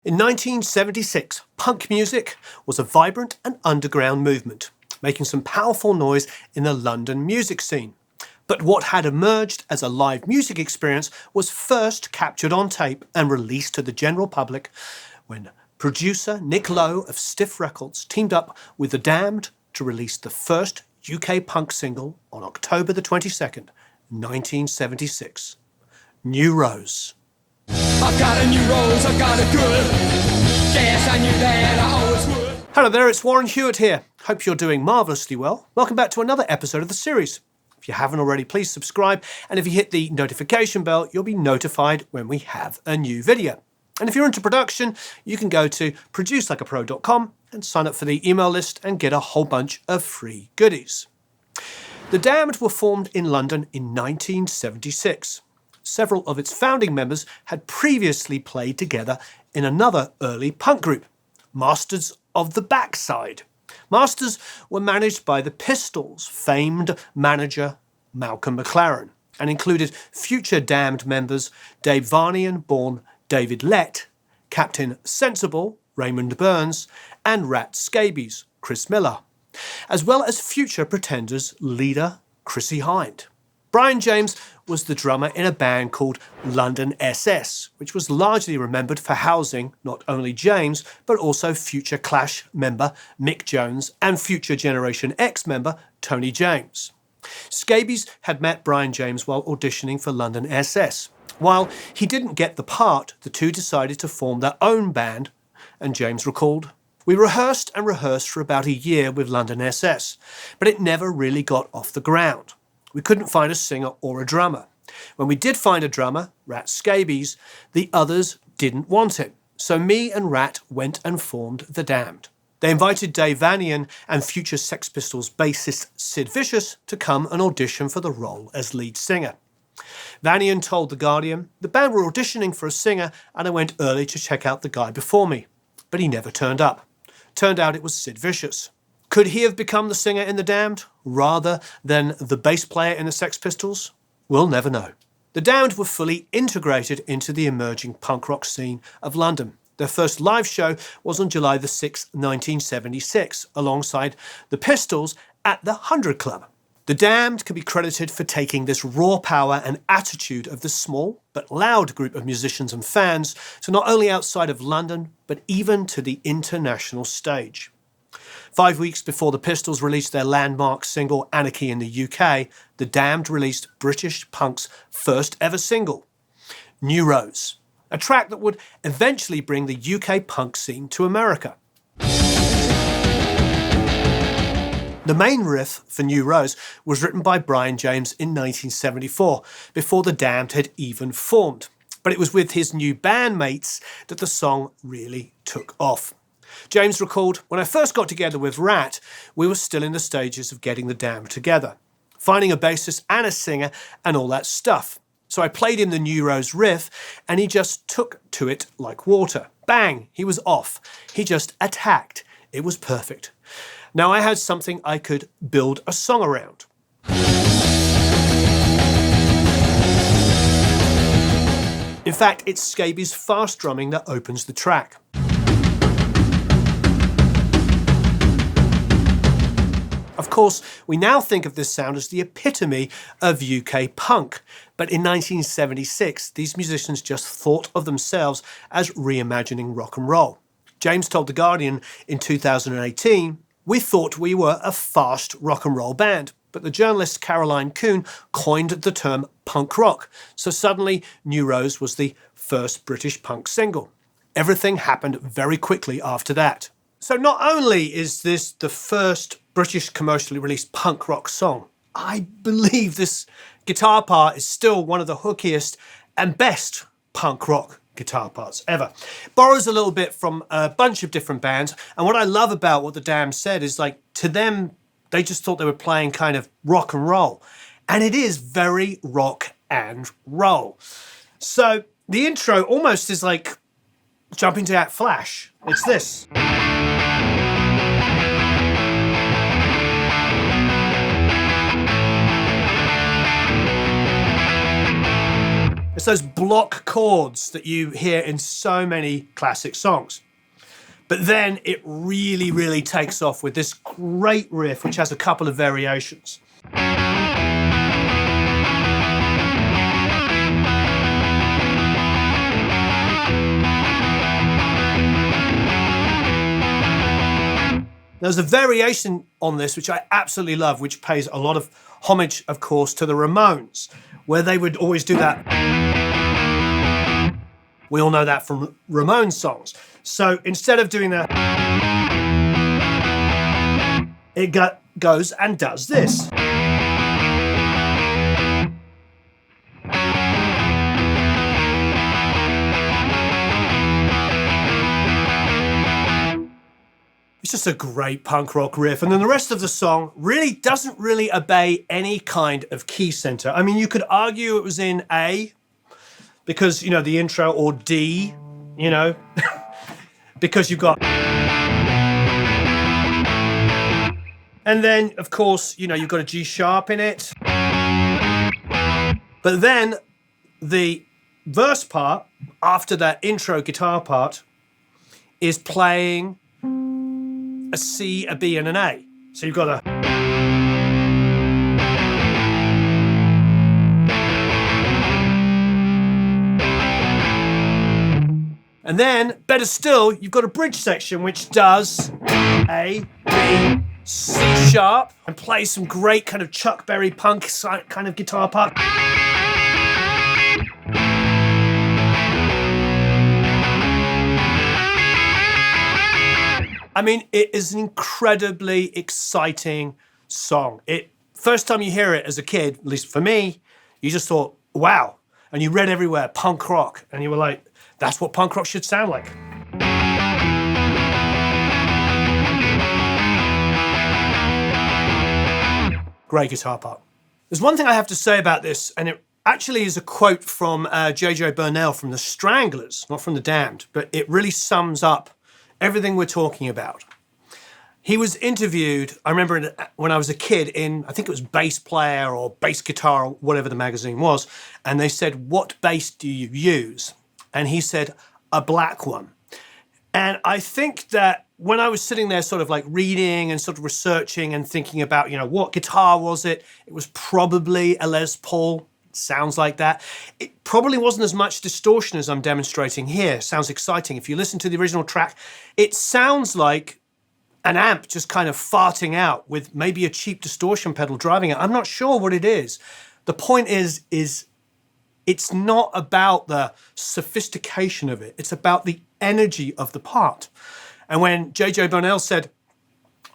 In 1976, punk music was a vibrant and underground movement, making some powerful noise in the London music scene. But what had emerged as a live music experience was first captured on tape and released to the general public when producer Nick Lowe of Stiff Records teamed up with The Damned to release the first UK punk single on October the 22nd, 1976. New Rose. I've got a new rose, I've got a good. Yes, I knew that I always would. Hello there, it's Warren Hewitt here. Hope you're doing marvellously well. Welcome back to another episode of the series. If you haven't already, please subscribe, and if you hit the notification bell, you'll be notified when we have a new video. And if you're into production, you can go to producelikeapro.com and sign up for the email list and get a whole bunch of free goodies. The Damned were formed in London in 1976. Several of its founding members had previously played together in another early punk group, Masters of the Backside. Masters were managed by the Pistols' famed manager Malcolm McLaren and included future Damned members Dave Vanian, born David Lett, Captain Sensible, Raymond Burns, and Rat Scabies, Chris Miller, as well as future Pretenders leader Chrissie Hynde. Brian James was the drummer in a band called London SS, which was largely remembered for housing not only James, but also future Clash member Mick Jones and future Generation X member Tony James. Scabies had met Brian James while auditioning for London SS. While he didn't get the part, the two decided to form their own band, and James recalled, "We rehearsed and rehearsed for about a year with London SS, but it never really got off the ground. We couldn't find a singer or a drummer. When we did find a drummer, Rat Scabies, the others didn't want him. So me and Rat went and formed The Damned. They invited Dave Vanian and future Sex Pistols bassist Sid Vicious to come and audition for the role as lead singer. Vanian told The Guardian, "The band were auditioning for a singer and I went early to check out the guy before me. But he never turned up. Turned out it was Sid Vicious. Could he have become the singer in The Damned rather than the bass player in the Sex Pistols? We'll never know." The Damned were fully integrated into the emerging punk rock scene of London. Their first live show was on July the 6th, 1976, alongside the Pistols at the 100 Club. The Damned can be credited for taking this raw power and attitude of the small but loud group of musicians and fans to not only outside of London, but even to the international stage. 5 weeks before the Pistols released their landmark single Anarchy in the UK, The Damned released British punk's first ever single, New Rose, a track that would eventually bring the UK punk scene to America. The main riff for New Rose was written by Brian James in 1974, before The Damned had even formed. But it was with his new bandmates that the song really took off. James recalled, "When I first got together with Rat, we were still in the stages of getting The Damned together, finding a bassist and a singer and all that stuff. So I played him the New Rose riff and he just took to it like water. Bang, he was off. He just attacked. It was perfect. Now I had something I could build a song around." In fact, it's Scabies' fast drumming that opens the track. Of course, we now think of this sound as the epitome of UK punk, but in 1976, these musicians just thought of themselves as reimagining rock and roll. James told The Guardian in 2018, "We thought we were a fast rock and roll band, but the journalist Caroline Coon coined the term punk rock, so suddenly New Rose was the first British punk single. Everything happened very quickly after that." So not only is this the first British commercially released punk rock song, I believe this guitar part is still one of the hookiest and best punk rock guitar parts ever. Borrows a little bit from a bunch of different bands, and what I love about what The Damned said is, like, to them, they just thought they were playing kind of rock and roll. And it is very rock and roll. So the intro almost is like jumping to that Flash. It's this. It's those block chords that you hear in so many classic songs. But then it really, really takes off with this great riff, which has a couple of variations. There's a variation on this, which I absolutely love, which pays a lot of homage, of course, to the Ramones, where they would always do that. We all know that from Ramones songs. So instead of doing that, it goes and does this. It's just a great punk rock riff. And then the rest of the song really doesn't really obey any kind of key center. I mean, you could argue it was in A because, you know, the intro, or D, you know, because you've got... And then, of course, you know, you've got a G sharp in it. But then the verse part, after that intro guitar part, is playing a C, a B, and an A. So you've got a... And then, better still, you've got a bridge section which does A, B, C sharp, and plays some great kind of Chuck Berry punk kind of guitar part. I mean, it is an incredibly exciting song. First time you hear it as a kid, at least for me, you just thought, wow. And you read everywhere, punk rock. And you were like, that's what punk rock should sound like. Great guitar part. There's one thing I have to say about this, and it actually is a quote from J.J. Burnell from the Stranglers, not from the Damned, but it really sums up everything we're talking about. He was interviewed, I remember when I was a kid, in, I think it was Bass Player or Bass Guitar or whatever the magazine was, and they said, what bass do you use? And he said, a black one. And I think that when I was sitting there sort of like reading and sort of researching and thinking about, you know, what guitar was it? It was probably a Les Paul. Sounds like that. It probably wasn't as much distortion as I'm demonstrating here. Sounds exciting. If you listen to the original track, it sounds like an amp just kind of farting out with maybe a cheap distortion pedal driving it. I'm not sure what it is. The point is it's not about the sophistication of it. It's about the energy of the part. And when J.J. Burnell said,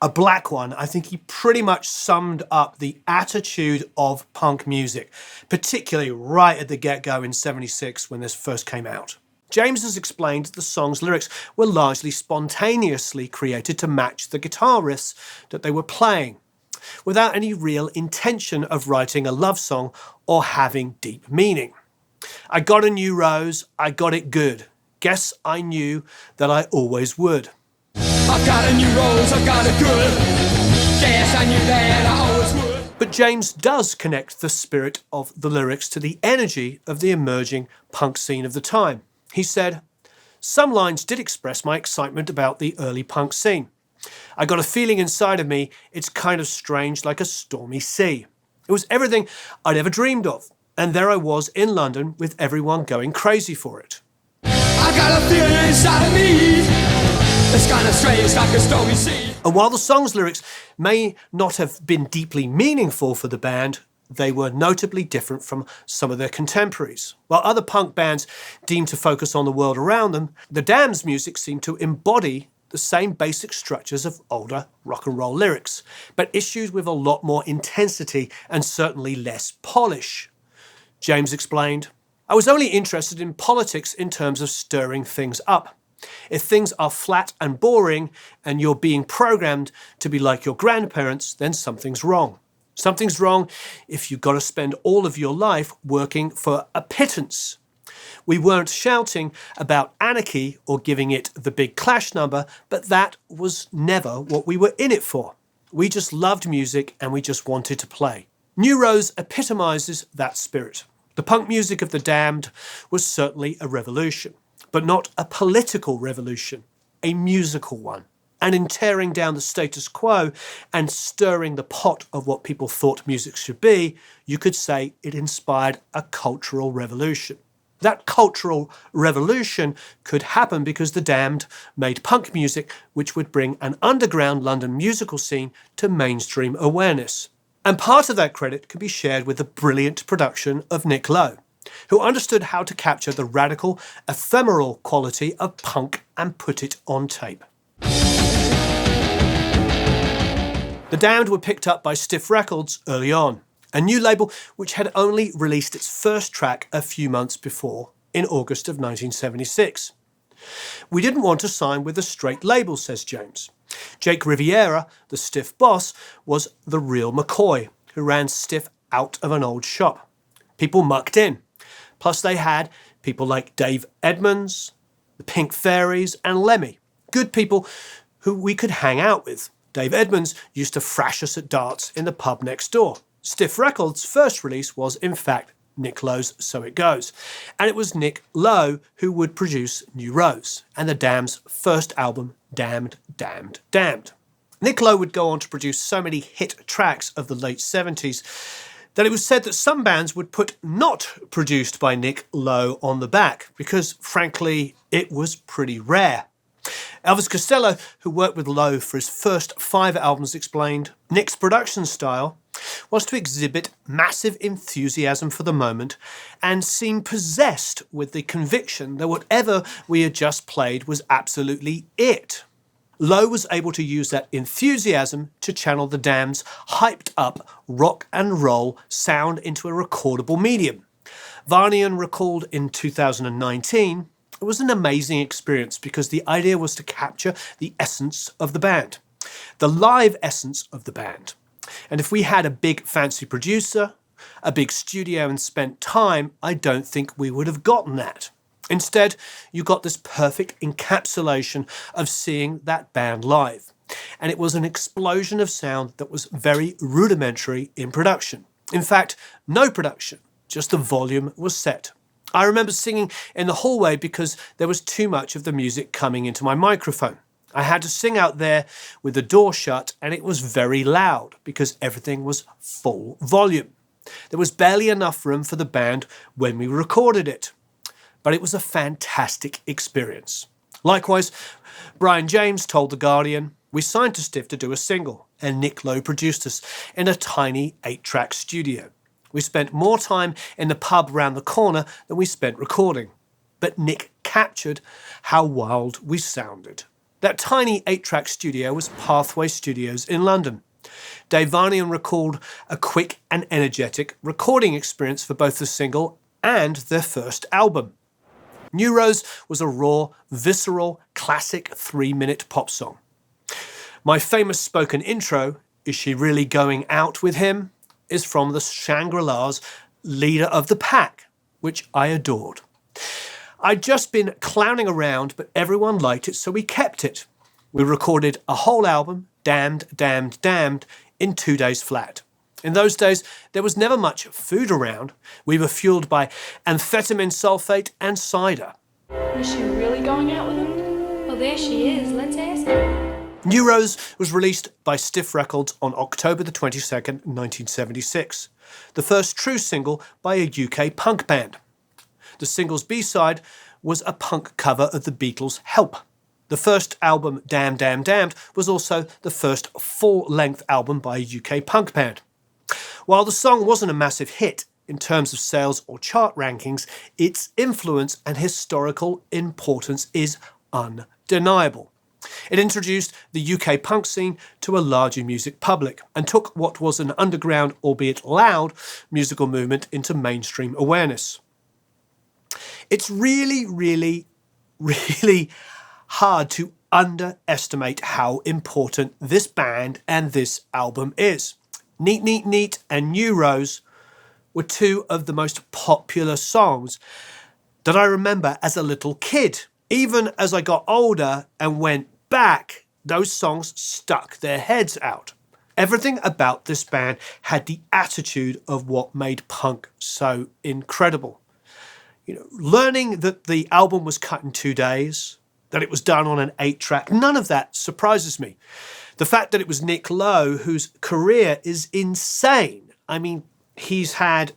a black one, I think he pretty much summed up the attitude of punk music, particularly right at the get-go in '76 when this first came out. James has explained that the song's lyrics were largely spontaneously created to match the guitar riffs that they were playing, without any real intention of writing a love song or having deep meaning. I got a new rose, I got it good. Guess I knew that I always would. I've got a new rose, I've got it good. Guess I knew that I always would. But James does connect the spirit of the lyrics to the energy of the emerging punk scene of the time. He said, some lines did express my excitement about the early punk scene. I got a feeling inside of me, it's kind of strange, like a stormy sea. It was everything I'd ever dreamed of. And there I was in London with everyone going crazy for it. I got a feeling inside of me. It's kind of strange, like a stormy sea. And while the song's lyrics may not have been deeply meaningful for the band, they were notably different from some of their contemporaries. While other punk bands deemed to focus on the world around them, the Damned's music seemed to embody the same basic structures of older rock and roll lyrics, but issued with a lot more intensity and certainly less polish. James explained, I was only interested in politics in terms of stirring things up. If things are flat and boring and you're being programmed to be like your grandparents, then something's wrong. Something's wrong if you've got to spend all of your life working for a pittance. We weren't shouting about anarchy or giving it the big Clash number, but that was never what we were in it for. We just loved music and we just wanted to play. New Rose epitomizes that spirit. The punk music of the Damned was certainly a revolution, but not a political revolution, a musical one. And in tearing down the status quo and stirring the pot of what people thought music should be, you could say it inspired a cultural revolution. That cultural revolution could happen because the Damned made punk music which would bring an underground London musical scene to mainstream awareness. And part of that credit can be shared with the brilliant production of Nick Lowe, who understood how to capture the radical, ephemeral quality of punk and put it on tape. The Damned were picked up by Stiff Records early on, a new label which had only released its first track a few months before, in August of 1976. We didn't want to sign with a straight label, says James. Jake Riviera, the Stiff boss, was the real McCoy, who ran Stiff out of an old shop. People mucked in. Plus they had people like Dave Edmunds, the Pink Fairies and Lemmy. Good people who we could hang out with. Dave Edmunds used to thrash us at darts in the pub next door. Stiff Records' first release was, in fact, Nick Lowe's So It Goes. And it was Nick Lowe who would produce New Rose and the Damned's first album, Damned, Damned, Damned. Nick Lowe would go on to produce so many hit tracks of the late 70s that it was said that some bands would put "not produced by Nick Lowe" on the back because, frankly, it was pretty rare. Elvis Costello, who worked with Lowe for his first 5 albums, explained, "Nick's production style was to exhibit massive enthusiasm for the moment and seem possessed with the conviction that whatever we had just played was absolutely it." Lowe was able to use that enthusiasm to channel the Damned's hyped-up rock and roll sound into a recordable medium. Varnian recalled in 2019, "It was an amazing experience because the idea was to capture the essence of the band, the live essence of the band. And if we had a big fancy producer, a big studio and spent time, I don't think we would have gotten that. Instead, you got this perfect encapsulation of seeing that band live. And it was an explosion of sound that was very rudimentary in production. In fact, no production, just the volume was set. I remember singing in the hallway because there was too much of the music coming into my microphone. I had to sing out there with the door shut and it was very loud because everything was full volume. There was barely enough room for the band when we recorded it. But it was a fantastic experience." Likewise, Brian James told The Guardian, "We signed to Stiff to do a single and Nick Lowe produced us in a tiny 8-track studio. We spent more time in the pub round the corner than we spent recording. But Nick captured how wild we sounded." That tiny 8-track studio was Pathway Studios in London. Dave Varnian recalled a quick and energetic recording experience for both the single and their first album. New Rose was a raw, visceral, classic 3-minute pop song. My famous spoken intro, "Is She Really Going Out With Him?" is from the Shangri-La's Leader of the Pack, which I adored. I'd just been clowning around, but everyone liked it, so we kept it. We recorded a whole album, Damned, Damned, Damned, in 2 days flat. In those days, there was never much food around. We were fueled by amphetamine sulfate and cider. Is she really going out with him? Well, there she is. Let's ask her. New Rose was released by Stiff Records on October the 22nd, 1976, the first true single by a UK punk band. The single's B-side was a punk cover of the Beatles' Help. The first album, Damn Damn Damned, was also the first full-length album by a UK punk band. While the song wasn't a massive hit in terms of sales or chart rankings, its influence and historical importance is undeniable. It introduced the UK punk scene to a larger music public and took what was an underground, albeit loud, musical movement into mainstream awareness. It's really, really, really hard to underestimate how important this band and this album is. Neat, Neat, Neat and New Rose were 2 of the most popular songs that I remember as a little kid. Even as I got older and went back, those songs stuck their heads out. Everything about this band had the attitude of what made punk so incredible. Learning that the album was cut in 2 days, that it was done on an 8-track, none of that surprises me. The fact that it was Nick Lowe, whose career is insane. I mean, he's had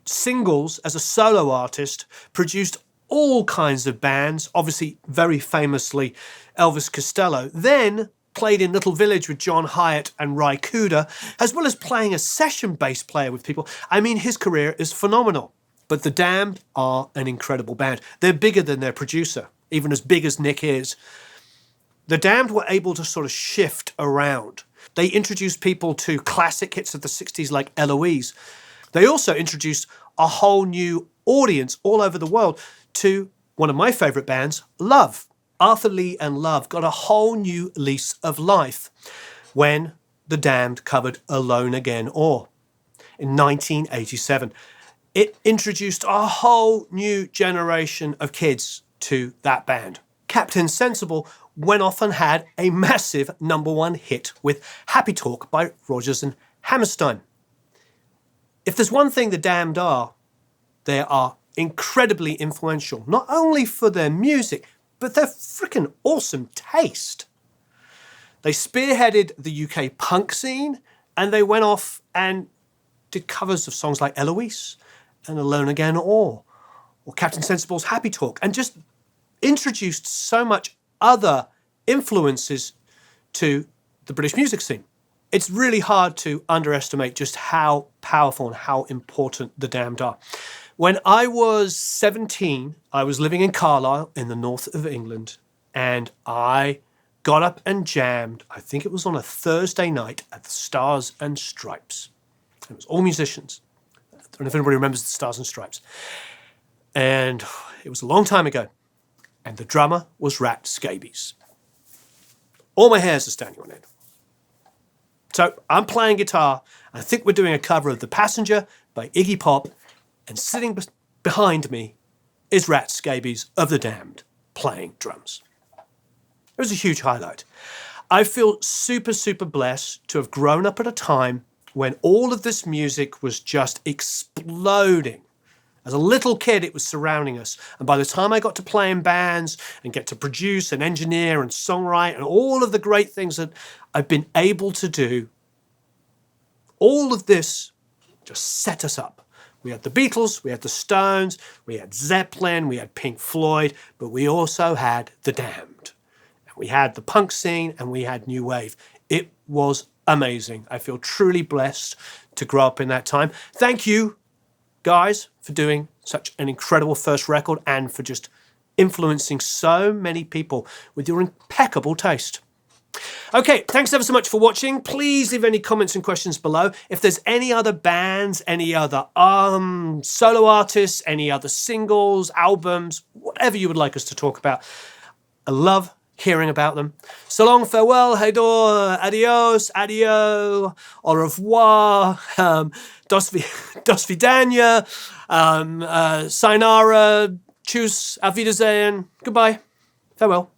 singles as a solo artist, produced all kinds of bands, obviously very famously Elvis Costello, then played in Little Village with John Hyatt and Ry Cooder, as well as playing a session bass player with people. I mean, his career is phenomenal. But the Damned are an incredible band. They're bigger than their producer, even as big as Nick is. The Damned were able to sort of shift around. They introduced people to classic hits of the 60s like Eloise. They also introduced a whole new audience all over the world to one of my favourite bands, Love. Arthur Lee and Love got a whole new lease of life when the Damned covered Alone Again Or in 1987. It introduced a whole new generation of kids to that band. Captain Sensible went off and had a massive #1 hit with Happy Talk by Rodgers and Hammerstein. If there's one thing the Damned are, they are incredibly influential, not only for their music, but their freaking awesome taste. They spearheaded the UK punk scene, and they went off and did covers of songs like Eloise and Alone Again or Captain Sensible's Happy Talk, and just introduced so much other influences to the British music scene. It's really hard to underestimate just how powerful and how important the Damned are. When I was 17, I was living in Carlisle in the north of England, and I got up and jammed, I think it was on a Thursday night at the Stars and Stripes. It was all musicians. I don't know if anybody remembers the Stars and Stripes. And it was a long time ago. And the drummer was Rat Scabies. All my hairs are standing on end. So I'm playing guitar, and I think we're doing a cover of The Passenger by Iggy Pop, and sitting behind me is Rat Scabies of the Damned playing drums. It was a huge highlight. I feel super, super blessed to have grown up at a time when all of this music was just exploding. As a little kid, it was surrounding us. And by the time I got to play in bands and get to produce and engineer and songwrite and all of the great things that I've been able to do, all of this just set us up. We had the Beatles, we had the Stones, we had Zeppelin, we had Pink Floyd, but we also had the Damned. And we had the punk scene and we had New Wave. It was amazing. I feel truly blessed to grow up in that time. Thank you, guys, for doing such an incredible first record and for just influencing so many people with your impeccable taste. Okay, thanks ever so much for watching. Please leave any comments and questions below. If there's any other bands, any other solo artists, any other singles, albums, whatever you would like us to talk about, I love hearing about them. So long, farewell, hedor, adios, adio, au revoir, dos vidania, sayonara, tschüss, auf Wiedersehen, goodbye, farewell.